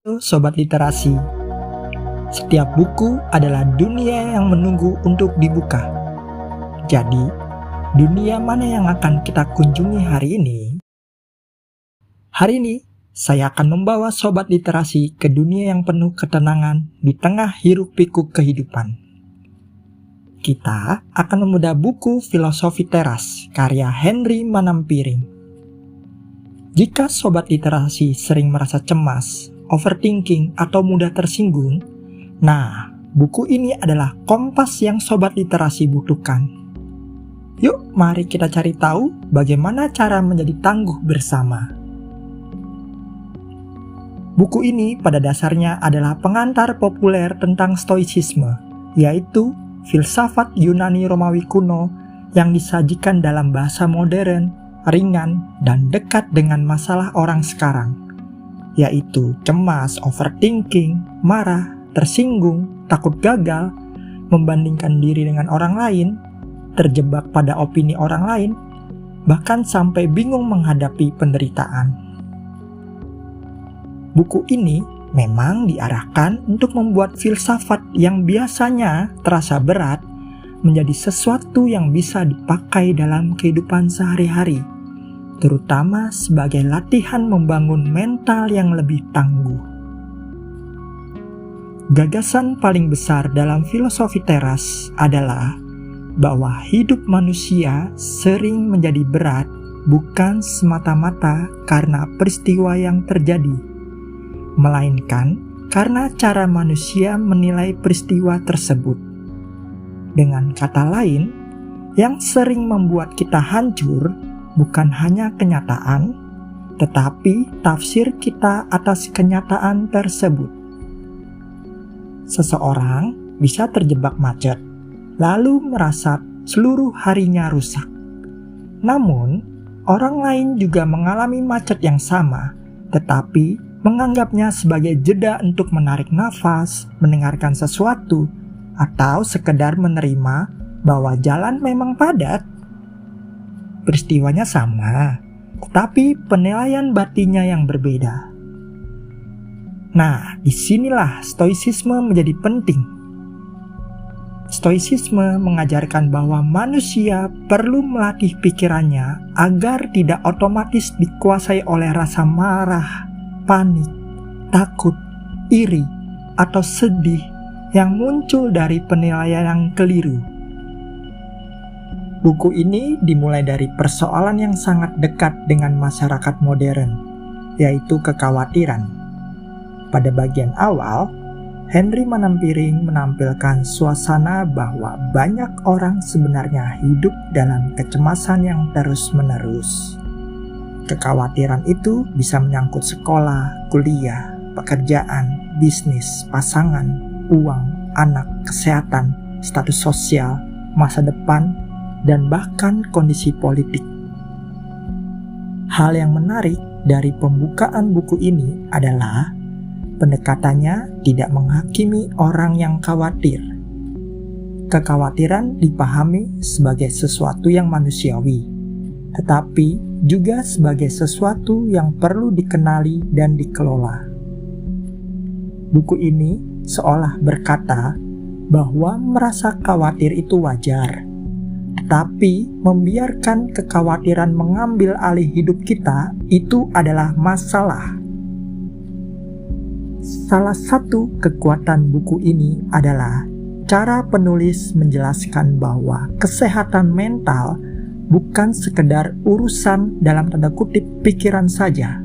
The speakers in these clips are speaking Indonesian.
Halo Sobat Literasi, setiap buku adalah dunia yang menunggu untuk dibuka. Jadi, dunia mana yang akan kita kunjungi hari ini? Hari ini, saya akan membawa Sobat Literasi ke dunia yang penuh ketenangan di tengah hiruk-pikuk kehidupan. Kita akan membedah buku Filosofi Teras karya Henry Manampiring. Jika Sobat Literasi sering merasa cemas, overthinking, atau mudah tersinggung, nah, buku ini adalah kompas yang Sobat Literasi butuhkan. Yuk, mari kita cari tahu bagaimana cara menjadi tangguh bersama. Buku ini pada dasarnya adalah pengantar populer tentang stoicisme, yaitu filsafat Yunani Romawi kuno yang disajikan dalam bahasa modern, ringan, dan dekat dengan masalah orang sekarang, yaitu cemas, overthinking, marah, tersinggung, takut gagal, membandingkan diri dengan orang lain, terjebak pada opini orang lain, bahkan sampai bingung menghadapi penderitaan. Buku ini memang diarahkan untuk membuat filsafat yang biasanya terasa berat menjadi sesuatu yang bisa dipakai dalam kehidupan sehari-hari, terutama sebagai latihan membangun mental yang lebih tangguh. Gagasan paling besar dalam filosofi teras adalah bahwa hidup manusia sering menjadi berat bukan semata-mata karena peristiwa yang terjadi, melainkan karena cara manusia menilai peristiwa tersebut. Dengan kata lain, yang sering membuat kita hancur bukan hanya kenyataan, tetapi tafsir kita atas kenyataan tersebut. Seseorang bisa terjebak macet, lalu merasa seluruh harinya rusak. Namun, orang lain juga mengalami macet yang sama, tetapi menganggapnya sebagai jeda untuk menarik nafas, mendengarkan sesuatu, atau sekedar menerima bahwa jalan memang padat. Peristiwanya sama, tetapi penilaian batinnya yang berbeda. Nah, disinilah stoicisme menjadi penting. Stoicisme mengajarkan bahwa manusia perlu melatih pikirannya agar tidak otomatis dikuasai oleh rasa marah, panik, takut, iri, atau sedih yang muncul dari penilaian yang keliru. Buku ini dimulai dari persoalan yang sangat dekat dengan masyarakat modern, yaitu kekhawatiran. Pada bagian awal, Henry Manampiring menampilkan suasana bahwa banyak orang sebenarnya hidup dalam kecemasan yang terus-menerus. Kekhawatiran itu bisa menyangkut sekolah, kuliah, pekerjaan, bisnis, pasangan, uang, anak, kesehatan, status sosial, masa depan, dan bahkan kondisi politik. Hal yang menarik dari pembukaan buku ini adalah pendekatannya tidak menghakimi orang yang khawatir. Kekhawatiran dipahami sebagai sesuatu yang manusiawi, tetapi juga sebagai sesuatu yang perlu dikenali dan dikelola. Buku ini seolah berkata bahwa merasa khawatir itu wajar, tetapi membiarkan kekhawatiran mengambil alih hidup kita itu adalah masalah. Salah satu kekuatan buku ini adalah cara penulis menjelaskan bahwa kesehatan mental bukan sekedar urusan dalam tanda kutip pikiran saja.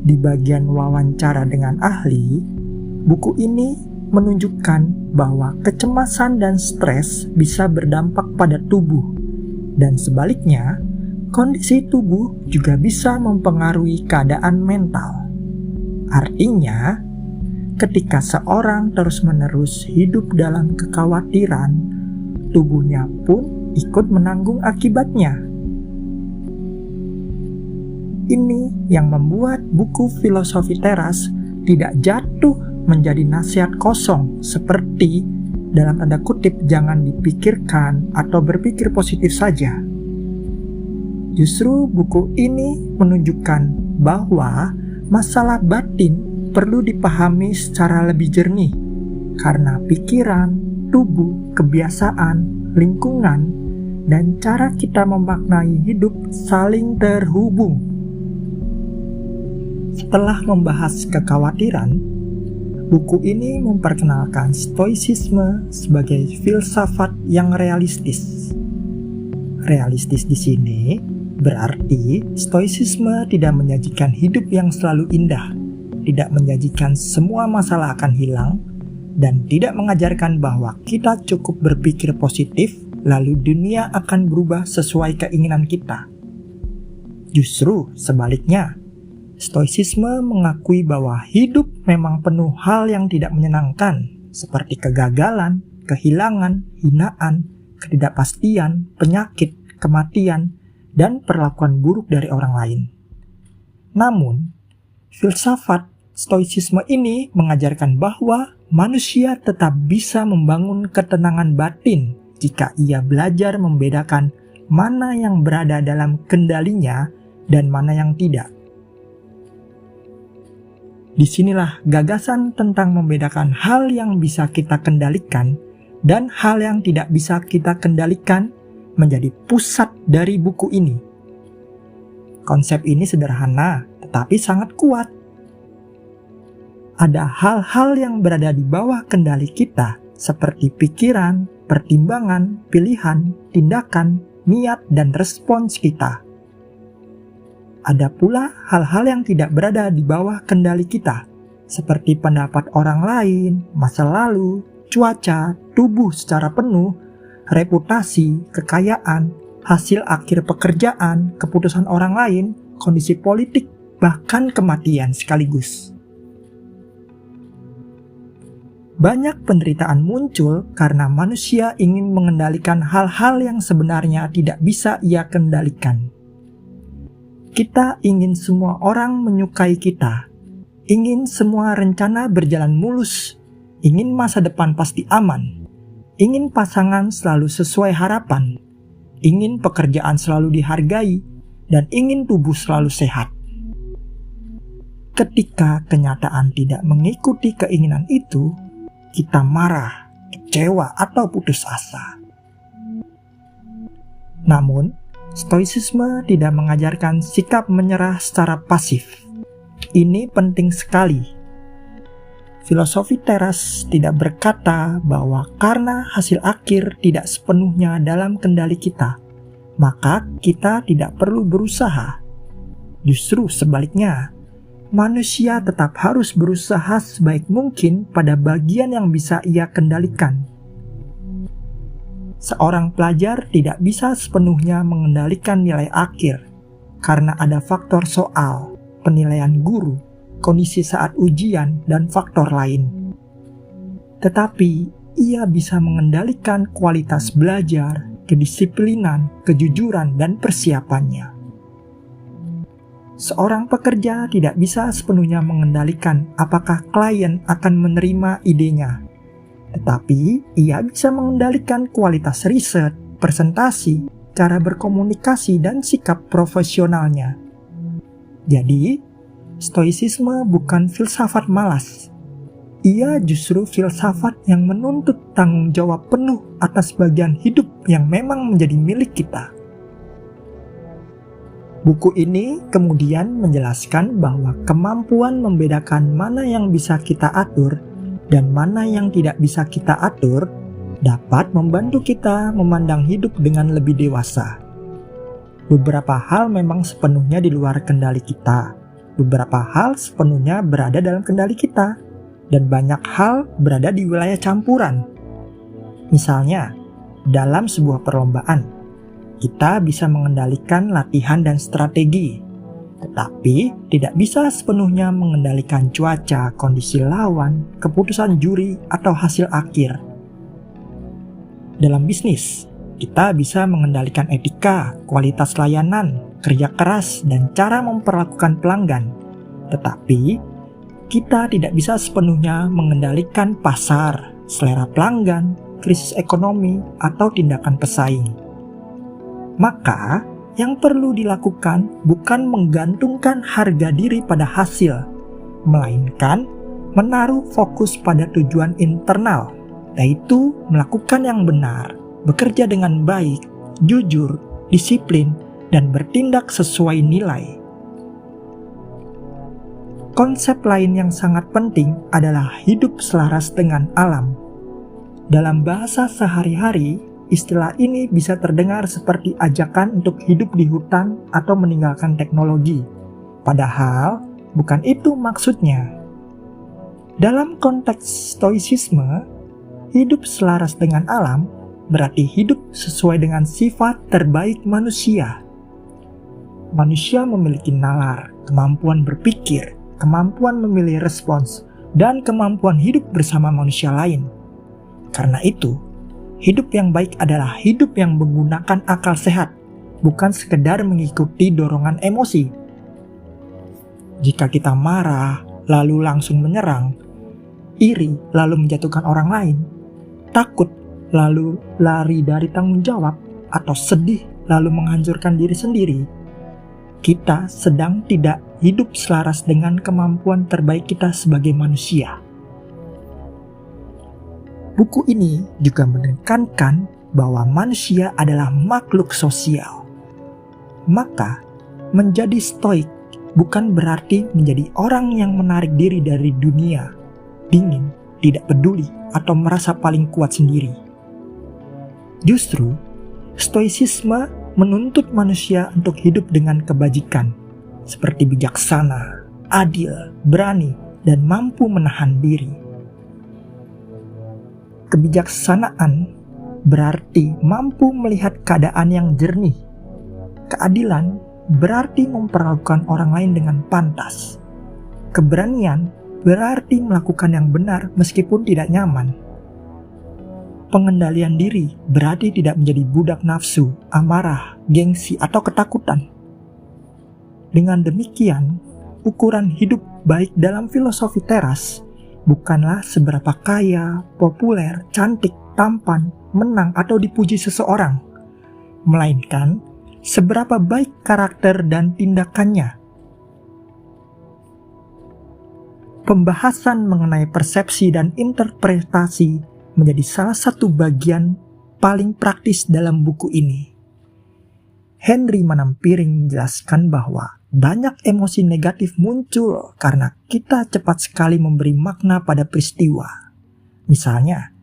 Di bagian wawancara dengan ahli, buku ini menunjukkan bahwa kecemasan dan stres bisa berdampak pada tubuh, dan sebaliknya, kondisi tubuh juga bisa mempengaruhi keadaan mental. Artinya, ketika seorang terus-menerus hidup dalam kekhawatiran, tubuhnya pun ikut menanggung akibatnya. Ini yang membuat buku Filosofi Teras tidak jatuh menjadi nasihat kosong seperti dalam tanda kutip jangan dipikirkan atau berpikir positif saja. Justru buku ini menunjukkan bahwa masalah batin perlu dipahami secara lebih jernih karena pikiran, tubuh, kebiasaan, lingkungan, dan cara kita memaknai hidup saling terhubung. Setelah membahas kekhawatiran, buku ini memperkenalkan stoicisme sebagai filsafat yang realistis. Realistis di sini berarti stoicisme tidak menyajikan hidup yang selalu indah, tidak menyajikan semua masalah akan hilang, dan tidak mengajarkan bahwa kita cukup berpikir positif lalu dunia akan berubah sesuai keinginan kita. Justru sebaliknya, stoicisme mengakui bahwa hidup memang penuh hal yang tidak menyenangkan, seperti kegagalan, kehilangan, hinaan, ketidakpastian, penyakit, kematian, dan perlakuan buruk dari orang lain. Namun, filsafat stoicisme ini mengajarkan bahwa manusia tetap bisa membangun ketenangan batin jika ia belajar membedakan mana yang berada dalam kendalinya dan mana yang tidak. Disinilah gagasan tentang membedakan hal yang bisa kita kendalikan dan hal yang tidak bisa kita kendalikan menjadi pusat dari buku ini. Konsep ini sederhana, tetapi sangat kuat. Ada hal-hal yang berada di bawah kendali kita, seperti pikiran, pertimbangan, pilihan, tindakan, niat, dan respons kita. Ada pula hal-hal yang tidak berada di bawah kendali kita, seperti pendapat orang lain, masa lalu, cuaca, tubuh secara penuh, reputasi, kekayaan, hasil akhir pekerjaan, keputusan orang lain, kondisi politik, bahkan kematian sekaligus. Banyak penderitaan muncul karena manusia ingin mengendalikan hal-hal yang sebenarnya tidak bisa ia kendalikan. Kita ingin semua orang menyukai kita, ingin semua rencana berjalan mulus, ingin masa depan pasti aman, ingin pasangan selalu sesuai harapan, ingin pekerjaan selalu dihargai, dan ingin tubuh selalu sehat. Ketika kenyataan tidak mengikuti keinginan itu, kita marah, kecewa, atau putus asa. Namun, stoicisme tidak mengajarkan sikap menyerah secara pasif. Ini penting sekali. Filosofi teras tidak berkata bahwa karena hasil akhir tidak sepenuhnya dalam kendali kita, maka kita tidak perlu berusaha. Justru sebaliknya, manusia tetap harus berusaha sebaik mungkin pada bagian yang bisa ia kendalikan. Seorang pelajar tidak bisa sepenuhnya mengendalikan nilai akhir, karena ada faktor soal, penilaian guru, kondisi saat ujian, dan faktor lain. Tetapi, ia bisa mengendalikan kualitas belajar, kedisiplinan, kejujuran, dan persiapannya. Seorang pekerja tidak bisa sepenuhnya mengendalikan apakah klien akan menerima idenya. Tetapi, ia bisa mengendalikan kualitas riset, presentasi, cara berkomunikasi, dan sikap profesionalnya. Jadi, stoicisme bukan filsafat malas. Ia justru filsafat yang menuntut tanggung jawab penuh atas bagian hidup yang memang menjadi milik kita. Buku ini kemudian menjelaskan bahwa kemampuan membedakan mana yang bisa kita atur dan mana yang tidak bisa kita atur dapat membantu kita memandang hidup dengan lebih dewasa. Beberapa hal memang sepenuhnya di luar kendali kita. Beberapa hal sepenuhnya berada dalam kendali kita, dan banyak hal berada di wilayah campuran. Misalnya, dalam sebuah perlombaan, kita bisa mengendalikan latihan dan strategi, tetapi tidak bisa sepenuhnya mengendalikan cuaca, kondisi lawan, keputusan juri, atau hasil akhir. Dalam bisnis, kita bisa mengendalikan etika, kualitas layanan, kerja keras, dan cara memperlakukan pelanggan. Tetapi, kita tidak bisa sepenuhnya mengendalikan pasar, selera pelanggan, krisis ekonomi, atau tindakan pesaing. Maka, yang perlu dilakukan bukan menggantungkan harga diri pada hasil, melainkan menaruh fokus pada tujuan internal, yaitu melakukan yang benar, bekerja dengan baik, jujur, disiplin, dan bertindak sesuai nilai. Konsep lain yang sangat penting adalah hidup selaras dengan alam. Dalam bahasa sehari-hari, istilah ini bisa terdengar seperti ajakan untuk hidup di hutan atau meninggalkan teknologi. Padahal, bukan itu maksudnya. Dalam konteks stoicisme, hidup selaras dengan alam berarti hidup sesuai dengan sifat terbaik manusia. Manusia memiliki nalar, kemampuan berpikir, kemampuan memilih respons, dan kemampuan hidup bersama manusia lain. Karena itu, hidup yang baik adalah hidup yang menggunakan akal sehat, bukan sekedar mengikuti dorongan emosi. Jika kita marah, lalu langsung menyerang, iri, lalu menjatuhkan orang lain, takut, lalu lari dari tanggung jawab, atau sedih, lalu menghancurkan diri sendiri, kita sedang tidak hidup selaras dengan kemampuan terbaik kita sebagai manusia. Buku ini juga menekankan bahwa manusia adalah makhluk sosial. Maka, menjadi stoik bukan berarti menjadi orang yang menarik diri dari dunia, dingin, tidak peduli, atau merasa paling kuat sendiri. Justru, stoicisme menuntut manusia untuk hidup dengan kebajikan, seperti bijaksana, adil, berani, dan mampu menahan diri. Kebijaksanaan berarti mampu melihat keadaan yang jernih. Keadilan berarti memperlakukan orang lain dengan pantas. Keberanian berarti melakukan yang benar meskipun tidak nyaman. Pengendalian diri berarti tidak menjadi budak nafsu, amarah, gengsi, atau ketakutan. Dengan demikian, ukuran hidup baik dalam filosofi teras bukanlah seberapa kaya, populer, cantik, tampan, menang, atau dipuji seseorang, melainkan seberapa baik karakter dan tindakannya. Pembahasan mengenai persepsi dan interpretasi menjadi salah satu bagian paling praktis dalam buku ini. Henry Manampiring menjelaskan bahwa banyak emosi negatif muncul karena kita cepat sekali memberi makna pada peristiwa. Misalnya,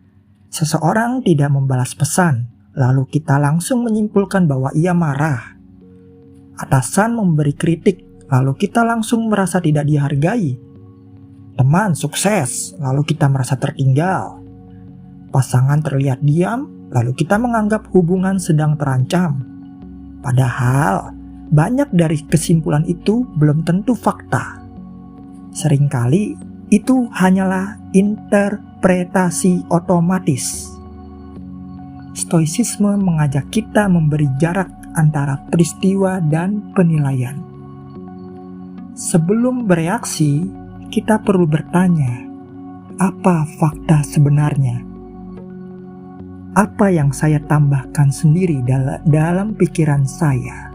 seseorang tidak membalas pesan, lalu kita langsung menyimpulkan bahwa ia marah. Atasan memberi kritik, lalu kita langsung merasa tidak dihargai. Teman sukses, lalu kita merasa tertinggal. Pasangan terlihat diam, lalu kita menganggap hubungan sedang terancam. Padahal, banyak dari kesimpulan itu belum tentu fakta. Seringkali itu hanyalah interpretasi otomatis. Stoicisme mengajak kita memberi jarak antara peristiwa dan penilaian. Sebelum bereaksi, kita perlu bertanya, apa fakta sebenarnya? Apa yang saya tambahkan sendiri dalam pikiran saya?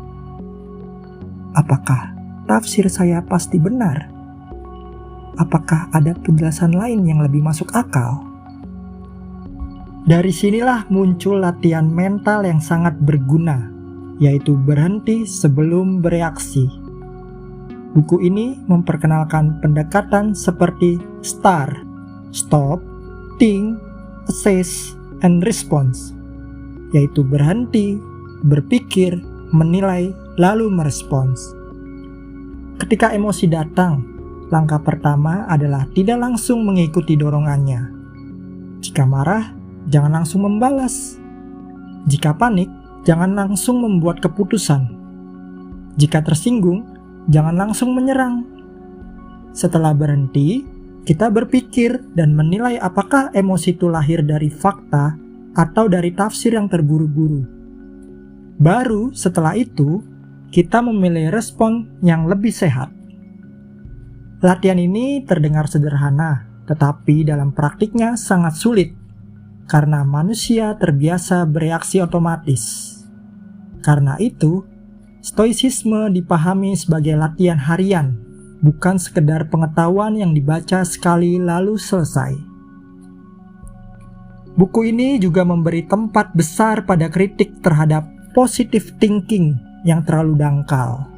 Apakah tafsir saya pasti benar? Apakah ada penjelasan lain yang lebih masuk akal? Dari sinilah muncul latihan mental yang sangat berguna, yaitu berhenti sebelum bereaksi. Buku ini memperkenalkan pendekatan seperti STAR, Stop, Think, Assess, and Response, yaitu berhenti, berpikir, menilai, lalu merespons. Ketika emosi datang, langkah pertama adalah tidak langsung mengikuti dorongannya. Jika marah, jangan langsung membalas. Jika panik, jangan langsung membuat keputusan. Jika tersinggung, jangan langsung menyerang. Setelah berhenti, kita berpikir dan menilai apakah emosi itu lahir dari fakta atau dari tafsir yang terburu-buru. Baru setelah itu, kita memilih respon yang lebih sehat. Latihan ini terdengar sederhana, tetapi dalam praktiknya sangat sulit, karena manusia terbiasa bereaksi otomatis. Karena itu, stoicisme dipahami sebagai latihan harian, bukan sekedar pengetahuan yang dibaca sekali lalu selesai. Buku ini juga memberi tempat besar pada kritik terhadap positive thinking yang terlalu dangkal.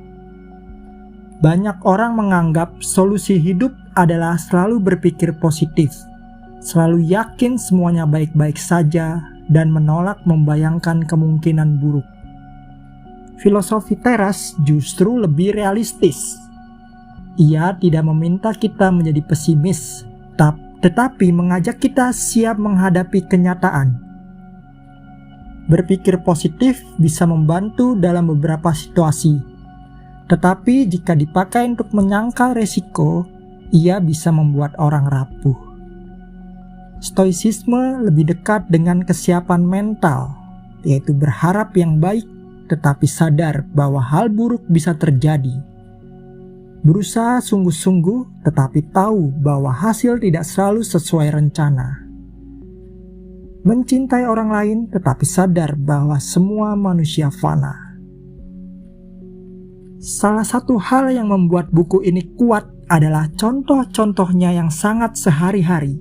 Banyak orang menganggap solusi hidup adalah selalu berpikir positif, selalu yakin semuanya baik-baik saja, dan menolak membayangkan kemungkinan buruk. Filosofi teras justru lebih realistis. Ia tidak meminta kita menjadi pesimis, tetapi mengajak kita siap menghadapi kenyataan. Berpikir positif bisa membantu dalam beberapa situasi, tetapi jika dipakai untuk menyangkal resiko, ia bisa membuat orang rapuh. Stoicisme lebih dekat dengan kesiapan mental, yaitu berharap yang baik tetapi sadar bahwa hal buruk bisa terjadi. Berusaha sungguh-sungguh tetapi tahu bahwa hasil tidak selalu sesuai rencana. Mencintai orang lain tetapi sadar bahwa semua manusia fana. Salah satu hal yang membuat buku ini kuat adalah contoh-contohnya yang sangat sehari-hari.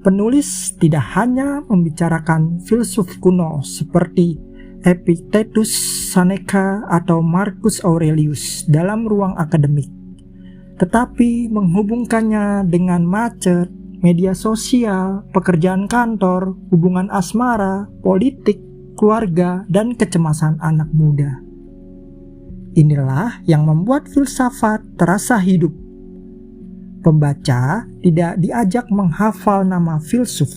Penulis tidak hanya membicarakan filsuf kuno seperti Epictetus, Seneca, atau Marcus Aurelius dalam ruang akademik, tetapi menghubungkannya dengan macet, media sosial, pekerjaan kantor, hubungan asmara, politik, keluarga, dan kecemasan anak muda. Inilah yang membuat filsafat terasa hidup. Pembaca tidak diajak menghafal nama filsuf,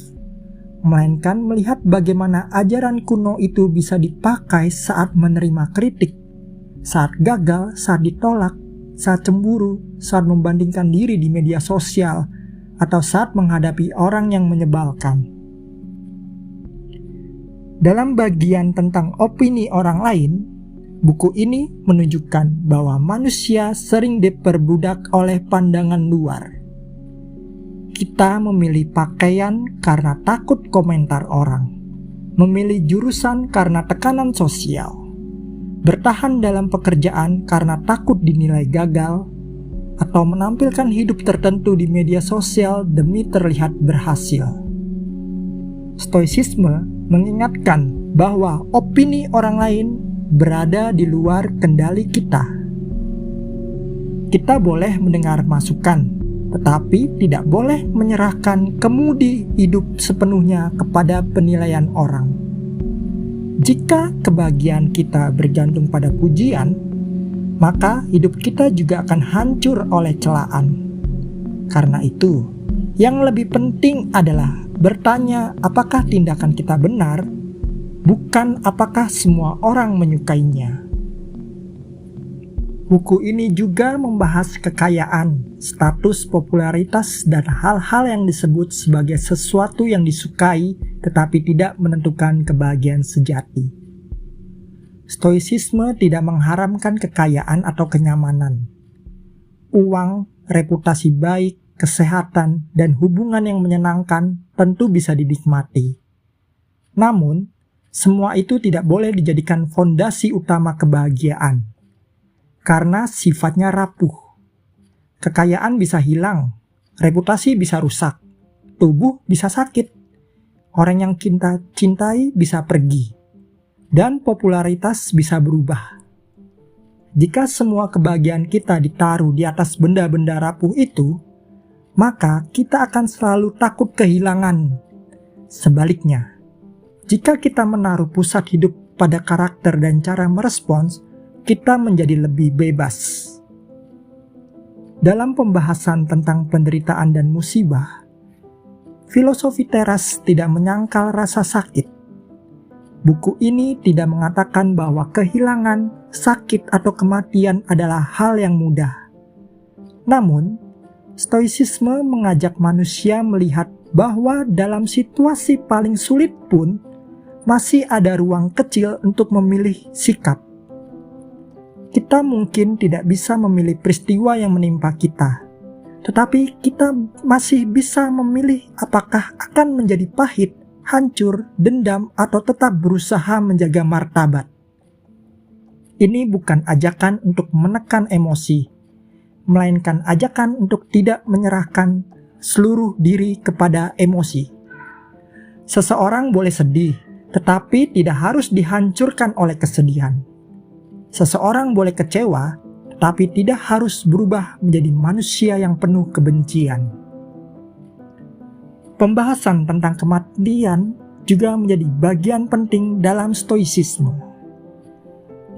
melainkan melihat bagaimana ajaran kuno itu bisa dipakai saat menerima kritik, saat gagal, saat ditolak, saat cemburu, saat membandingkan diri di media sosial, atau saat menghadapi orang yang menyebalkan. Dalam bagian tentang opini orang lain, buku ini menunjukkan bahwa manusia sering diperbudak oleh pandangan luar. Kita memilih pakaian karena takut komentar orang, memilih jurusan karena tekanan sosial, bertahan dalam pekerjaan karena takut dinilai gagal, atau menampilkan hidup tertentu di media sosial demi terlihat berhasil. Stoicisme mengingatkan bahwa opini orang lain berada di luar kendali kita. Kita boleh mendengar masukan, tetapi tidak boleh menyerahkan kemudi hidup sepenuhnya kepada penilaian orang. Jika kebahagiaan kita bergantung pada pujian, maka hidup kita juga akan hancur oleh celaan. Karena itu, yang lebih penting adalah bertanya apakah tindakan kita benar, bukan apakah semua orang menyukainya. Buku ini juga membahas kekayaan, status, popularitas, dan hal-hal yang disebut sebagai sesuatu yang disukai tetapi tidak menentukan kebahagiaan sejati. Stoicisme tidak mengharamkan kekayaan atau kenyamanan. Uang, reputasi baik, kesehatan, dan hubungan yang menyenangkan tentu bisa dinikmati. Namun, semua itu tidak boleh dijadikan fondasi utama kebahagiaan. Karena sifatnya rapuh. Kekayaan bisa hilang, reputasi bisa rusak, tubuh bisa sakit, orang yang kita cintai bisa pergi, dan popularitas bisa berubah. Jika semua kebahagiaan kita ditaruh di atas benda-benda rapuh itu, maka kita akan selalu takut kehilangan. Sebaliknya, jika kita menaruh pusat hidup pada karakter dan cara merespons, kita menjadi lebih bebas. Dalam pembahasan tentang penderitaan dan musibah, filosofi teras tidak menyangkal rasa sakit. Buku ini tidak mengatakan bahwa kehilangan, sakit, atau kematian adalah hal yang mudah. Namun, Stoicisme mengajak manusia melihat bahwa dalam situasi paling sulit pun masih ada ruang kecil untuk memilih sikap. Kita mungkin tidak bisa memilih peristiwa yang menimpa kita, tetapi kita masih bisa memilih apakah akan menjadi pahit, hancur, dendam, atau tetap berusaha menjaga martabat. Ini bukan ajakan untuk menekan emosi, melainkan ajakan untuk tidak menyerahkan seluruh diri kepada emosi. Seseorang boleh sedih, tetapi tidak harus dihancurkan oleh kesedihan. Seseorang boleh kecewa, tetapi tidak harus berubah menjadi manusia yang penuh kebencian. Pembahasan tentang kematian juga menjadi bagian penting dalam stoicisme.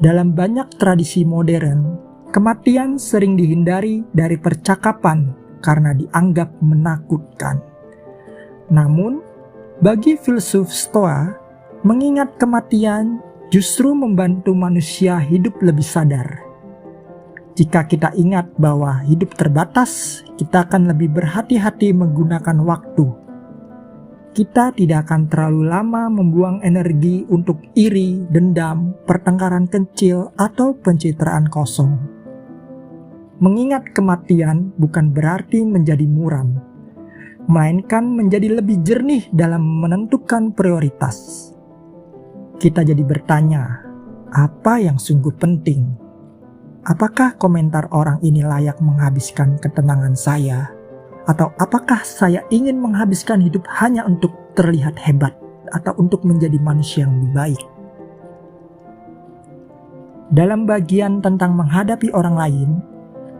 Dalam banyak tradisi modern, kematian sering dihindari dari percakapan karena dianggap menakutkan. Namun, bagi filsuf Stoa, mengingat kematian justru membantu manusia hidup lebih sadar. Jika kita ingat bahwa hidup terbatas, kita akan lebih berhati-hati menggunakan waktu. Kita tidak akan terlalu lama membuang energi untuk iri, dendam, pertengkaran kecil, atau pencitraan kosong. Mengingat kematian bukan berarti menjadi muram, melainkan menjadi lebih jernih dalam menentukan prioritas. Kita jadi bertanya, apa yang sungguh penting? Apakah komentar orang ini layak menghabiskan ketenangan saya? Atau apakah saya ingin menghabiskan hidup hanya untuk terlihat hebat atau untuk menjadi manusia yang lebih baik? Dalam bagian tentang menghadapi orang lain,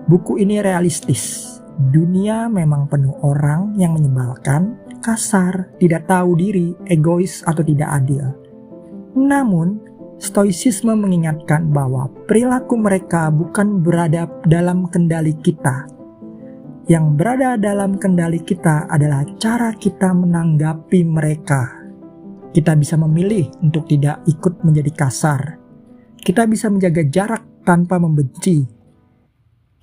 buku ini realistis. Dunia memang penuh orang yang menyebalkan, kasar, tidak tahu diri, egois, atau tidak adil. Namun, stoicisme mengingatkan bahwa perilaku mereka bukan berada dalam kendali kita. Yang berada dalam kendali kita adalah cara kita menanggapi mereka. Kita bisa memilih untuk tidak ikut menjadi kasar. Kita bisa menjaga jarak tanpa membenci.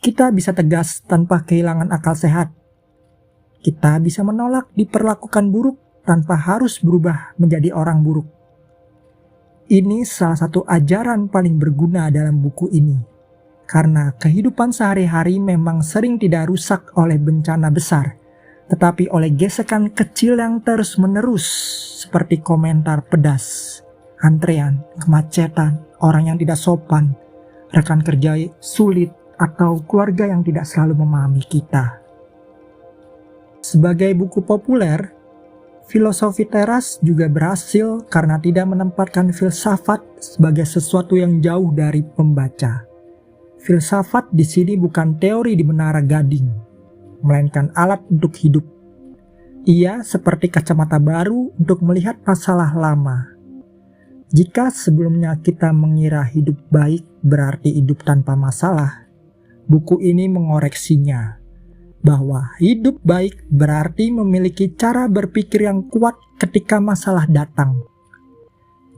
Kita bisa tegas tanpa kehilangan akal sehat. Kita bisa menolak diperlakukan buruk tanpa harus berubah menjadi orang buruk. Ini salah satu ajaran paling berguna dalam buku ini, karena kehidupan sehari-hari memang sering tidak rusak oleh bencana besar, tetapi oleh gesekan kecil yang terus-menerus, seperti komentar pedas, antrean, kemacetan, orang yang tidak sopan, rekan kerja sulit, atau keluarga yang tidak selalu memahami kita. Sebagai buku populer, filosofi teras juga berhasil karena tidak menempatkan filsafat sebagai sesuatu yang jauh dari pembaca. Filsafat di sini bukan teori di menara Gading, melainkan alat untuk hidup. Ia seperti kacamata baru untuk melihat masalah lama. Jika sebelumnya kita mengira hidup baik berarti hidup tanpa masalah, buku ini mengoreksinya, bahwa hidup baik berarti memiliki cara berpikir yang kuat ketika masalah datang.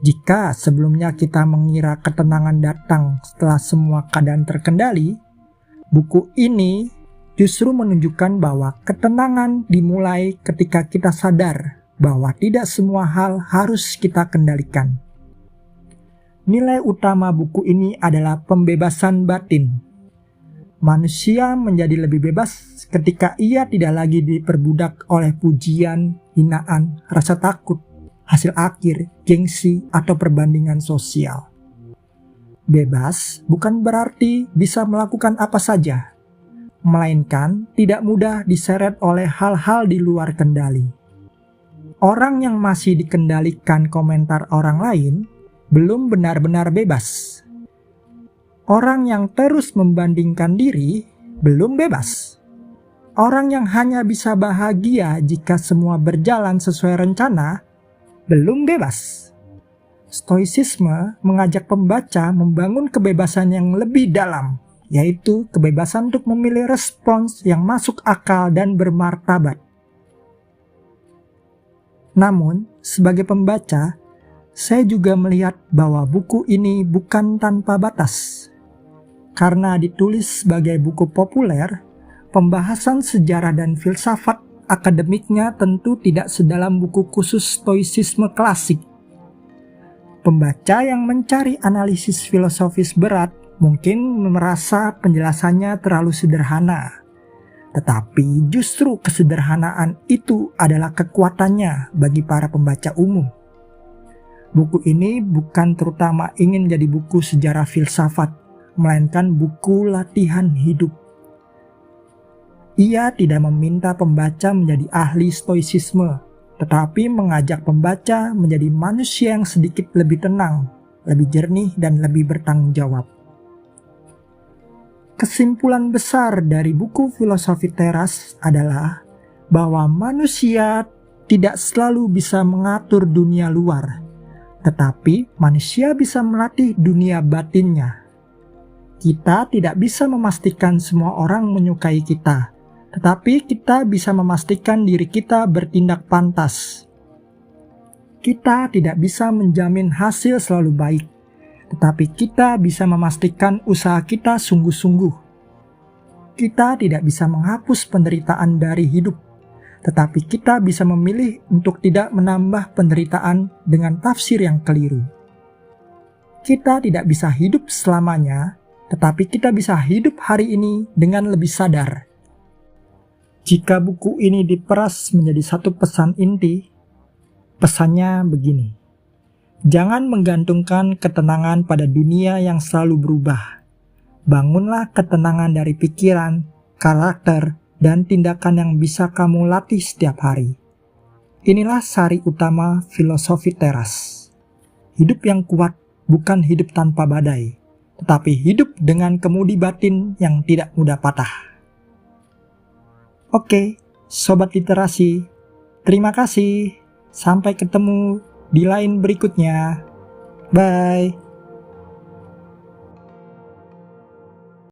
Jika sebelumnya kita mengira ketenangan datang setelah semua keadaan terkendali, buku ini justru menunjukkan bahwa ketenangan dimulai ketika kita sadar bahwa tidak semua hal harus kita kendalikan. Nilai utama buku ini adalah pembebasan batin. Manusia menjadi lebih bebas ketika ia tidak lagi diperbudak oleh pujian, hinaan, rasa takut, hasil akhir, gengsi, atau perbandingan sosial. Bebas bukan berarti bisa melakukan apa saja, melainkan tidak mudah diseret oleh hal-hal di luar kendali. Orang yang masih dikendalikan komentar orang lain belum benar-benar bebas. Orang yang terus membandingkan diri belum bebas. Orang yang hanya bisa bahagia jika semua berjalan sesuai rencana belum bebas. Stoicisme mengajak pembaca membangun kebebasan yang lebih dalam, yaitu kebebasan untuk memilih respons yang masuk akal dan bermartabat. Namun, sebagai pembaca, saya juga melihat bahwa buku ini bukan tanpa batas. Karena ditulis sebagai buku populer, pembahasan sejarah dan filsafat akademiknya tentu tidak sedalam buku khusus stoicisme klasik. Pembaca yang mencari analisis filosofis berat mungkin merasa penjelasannya terlalu sederhana. Tetapi justru kesederhanaan itu adalah kekuatannya bagi para pembaca umum. Buku ini bukan terutama ingin menjadi buku sejarah filsafat, melainkan buku latihan hidup. Ia tidak meminta pembaca menjadi ahli stoicisme, tetapi mengajak pembaca menjadi manusia yang sedikit lebih tenang, lebih jernih, dan lebih bertanggung jawab. Kesimpulan besar dari buku Filosofi Teras adalah bahwa manusia tidak selalu bisa mengatur dunia luar, tetapi manusia bisa melatih dunia batinnya. Kita tidak bisa memastikan semua orang menyukai kita, tetapi kita bisa memastikan diri kita bertindak pantas. Kita tidak bisa menjamin hasil selalu baik, tetapi kita bisa memastikan usaha kita sungguh-sungguh. Kita tidak bisa menghapus penderitaan dari hidup, tetapi kita bisa memilih untuk tidak menambah penderitaan dengan tafsir yang keliru. Kita tidak bisa hidup selamanya, tetapi kita bisa hidup hari ini dengan lebih sadar. Jika buku ini diperas menjadi satu pesan inti, pesannya begini: jangan menggantungkan ketenangan pada dunia yang selalu berubah. Bangunlah ketenangan dari pikiran, karakter, dan tindakan yang bisa kamu latih setiap hari. Inilah sari utama Filosofi Teras. Hidup yang kuat bukan hidup tanpa badai, tetapi hidup dengan kemudi batin yang tidak mudah patah. Oke, Sobat Literasi, terima kasih. Sampai ketemu di lain berikutnya. Bye.